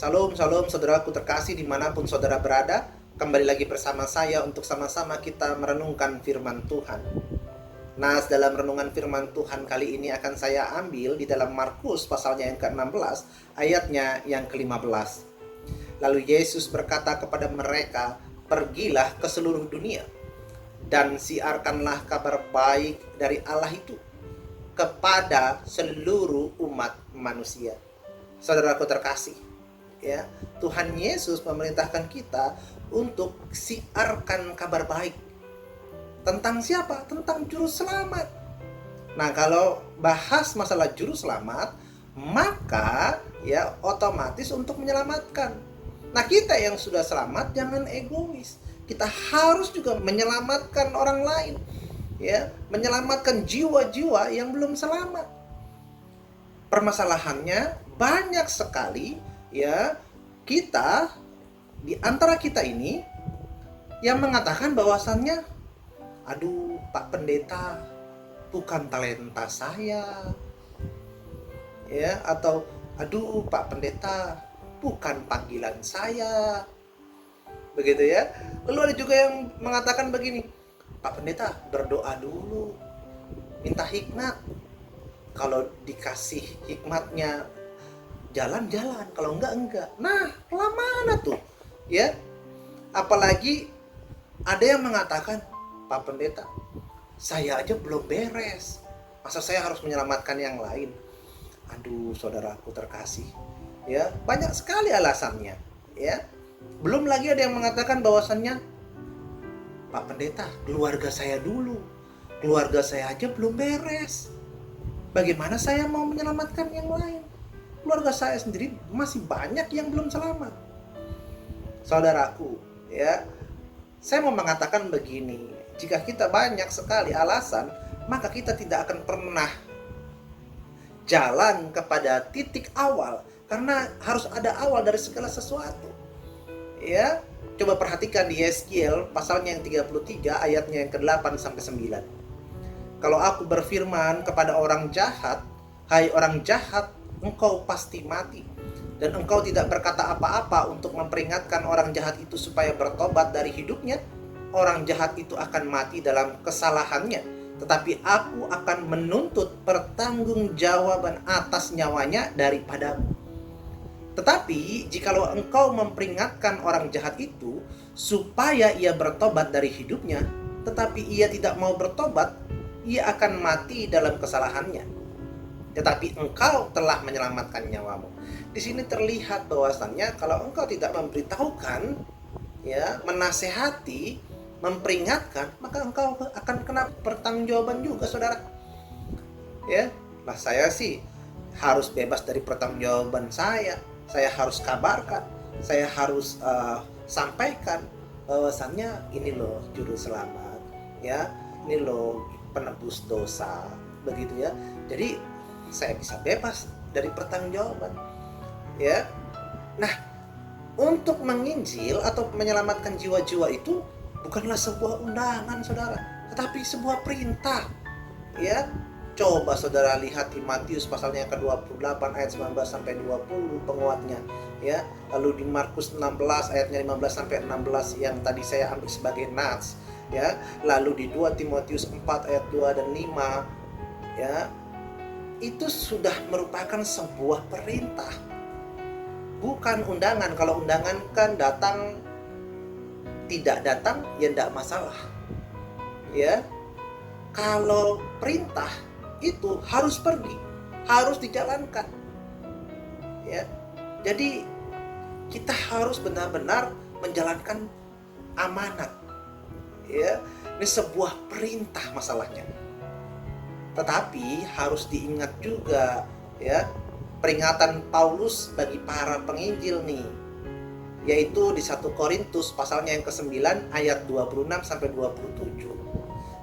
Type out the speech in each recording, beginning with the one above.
Salam, salam saudaraku terkasih dimanapun saudara berada. Kembali lagi bersama saya untuk sama-sama kita merenungkan firman Tuhan. Nah, dalam renungan firman Tuhan kali ini akan saya ambil di dalam Markus pasalnya yang ke-16, ayatnya yang ke-15. Lalu Yesus berkata kepada mereka, "Pergilah ke seluruh dunia dan siarkanlah kabar baik dari Allah itu kepada seluruh umat manusia." Saudaraku terkasih, ya, Tuhan Yesus memerintahkan kita untuk siarkan kabar baik. Tentang siapa? Tentang juru selamat. Nah, kalau bahas masalah juru selamat, maka ya otomatis untuk menyelamatkan. Nah, kita yang sudah selamat jangan egois. Kita harus juga menyelamatkan orang lain. Ya, menyelamatkan jiwa-jiwa yang belum selamat. Permasalahannya banyak sekali ya, kita di antara kita ini yang mengatakan bahwasannya, aduh Pak Pendeta, bukan talenta saya, ya, atau aduh Pak Pendeta, bukan panggilan saya, begitu ya. Lalu ada juga yang mengatakan begini, Pak Pendeta berdoa dulu, minta hikmat, kalau dikasih hikmatnya jalan-jalan, kalau enggak. Nah, kelamaan tuh ya. Apalagi ada yang mengatakan, Pak Pendeta, saya aja belum beres, masa saya harus menyelamatkan yang lain? Aduh saudaraku terkasih, ya, banyak sekali alasannya, ya. Belum lagi ada yang mengatakan bahwasannya, Pak Pendeta, keluarga saya dulu, keluarga saya aja belum beres, bagaimana saya mau menyelamatkan yang lain? Keluarga saya sendiri masih banyak yang belum selamat. Saudaraku, ya, saya mau mengatakan begini, jika kita banyak sekali alasan, maka kita tidak akan pernah jalan kepada titik awal, karena harus ada awal dari segala sesuatu. Ya, coba perhatikan di Yeskiel pasalnya yang 33 ayatnya yang ke-8 sampai 9. Kalau aku berfirman kepada orang jahat, hai orang jahat, engkau pasti mati, dan engkau tidak berkata apa-apa untuk memperingatkan orang jahat itu supaya bertobat dari hidupnya, orang jahat itu akan mati dalam kesalahannya, tetapi aku akan menuntut pertanggungjawaban atas nyawanya daripadamu. Tetapi jikalau engkau memperingatkan orang jahat itu supaya ia bertobat dari hidupnya, tetapi ia tidak mau bertobat, ia akan mati dalam kesalahannya, tetapi engkau telah menyelamatkan nyawamu. Di sini terlihat bahwasannya kalau engkau tidak memberitahukan, ya, menasehati, memperingatkan, maka engkau akan kena pertanggungjawaban juga, saudara. Ya, nah saya sih harus bebas dari pertanggungjawaban saya. Saya harus kabarkan, saya harus sampaikan bahwasannya ini loh juru selamat, ya, ini loh penebus dosa, begitu ya. Jadi saya bisa bebas dari pertanggungjawaban, ya. Nah, untuk menginjil atau menyelamatkan jiwa-jiwa itu bukanlah sebuah undangan, saudara, tetapi sebuah perintah, ya. Coba saudara lihat di Matius pasalnya yang ke-28 ayat 19 sampai 20 penguatnya, ya. Lalu di Markus 16 ayatnya 15 sampai 16 yang tadi saya ambil sebagai nats, ya. Lalu di 2 Timotius 4 ayat 2 dan 5, ya. Itu sudah merupakan sebuah perintah, bukan undangan. Kalau undangan kan datang, tidak datang ya tidak masalah, ya. Kalau perintah itu harus pergi, harus dijalankan, ya. Jadi kita harus benar-benar menjalankan amanat, ya. Ini sebuah perintah masalahnya. Tetapi harus diingat juga, ya, peringatan Paulus bagi para penginjil nih, yaitu di 1 Korintus pasalnya yang ke-9 ayat 26 sampai 27.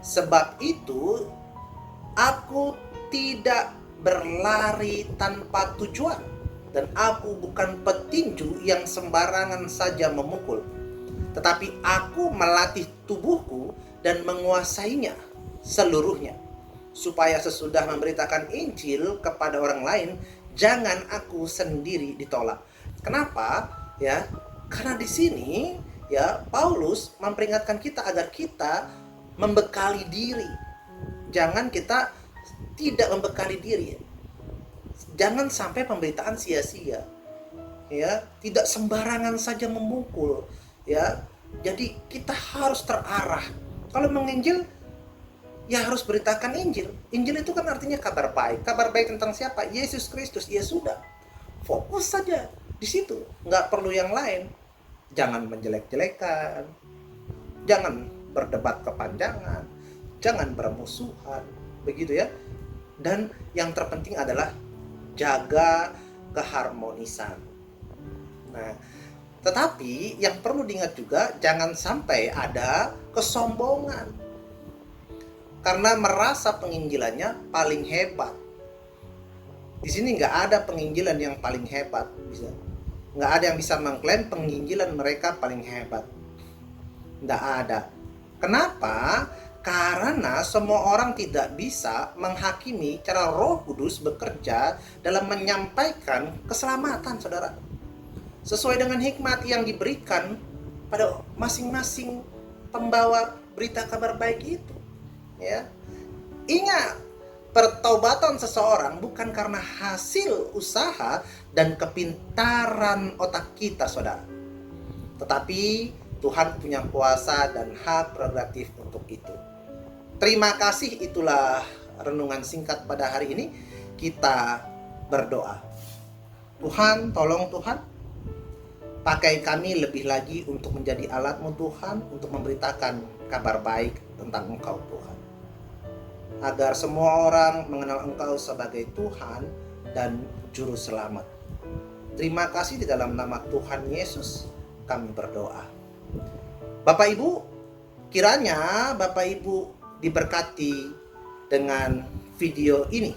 Sebab itu aku tidak berlari tanpa tujuan, dan aku bukan petinju yang sembarangan saja memukul, tetapi aku melatih tubuhku dan menguasainya seluruhnya, supaya sesudah memberitakan Injil kepada orang lain, jangan aku sendiri ditolak. Kenapa? Ya, karena di sini ya Paulus memperingatkan kita agar kita membekali diri. Jangan kita tidak membekali diri. Jangan sampai pemberitaan sia-sia. Ya, tidak sembarangan saja memukul. Ya, jadi kita harus terarah. Kalau menginjil, ya harus beritakan Injil. Injil itu kan artinya kabar baik. Kabar baik tentang siapa? Yesus Kristus. Ya sudah, fokus saja di situ. Nggak perlu yang lain. Jangan menjelek-jelekan. Jangan berdebat kepanjangan. Jangan bermusuhan. Begitu ya. Dan yang terpenting adalah jaga keharmonisan. Nah, tetapi yang perlu diingat juga, jangan sampai ada kesombongan karena merasa penginjilannya paling hebat. Di sini nggak ada penginjilan yang paling hebat, nggak ada yang bisa mengklaim penginjilan mereka paling hebat. Nggak ada. Kenapa? Karena semua orang tidak bisa menghakimi cara Roh Kudus bekerja dalam menyampaikan keselamatan, saudara. Sesuai dengan hikmat yang diberikan pada masing-masing pembawa berita kabar baik itu. Ya. Ingat, pertobatan seseorang bukan karena hasil usaha dan kepintaran otak kita, saudara. Tetapi Tuhan punya kuasa dan hak prerogatif untuk itu. Terima kasih, itulah renungan singkat pada hari ini. Kita berdoa. Tuhan, tolong Tuhan, pakai kami lebih lagi untuk menjadi alat-Mu Tuhan, untuk memberitakan kabar baik tentang Engkau Tuhan. Agar semua orang mengenal Engkau sebagai Tuhan dan Juru Selamat. Terima kasih, di dalam nama Tuhan Yesus kami berdoa. Bapak Ibu, kiranya Bapak Ibu diberkati dengan video ini.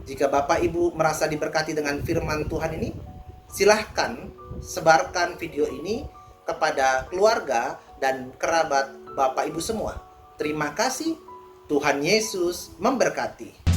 Jika Bapak Ibu merasa diberkati dengan firman Tuhan ini, silahkan sebarkan video ini kepada keluarga dan kerabat Bapak Ibu semua. Terima kasih. Tuhan Yesus memberkati.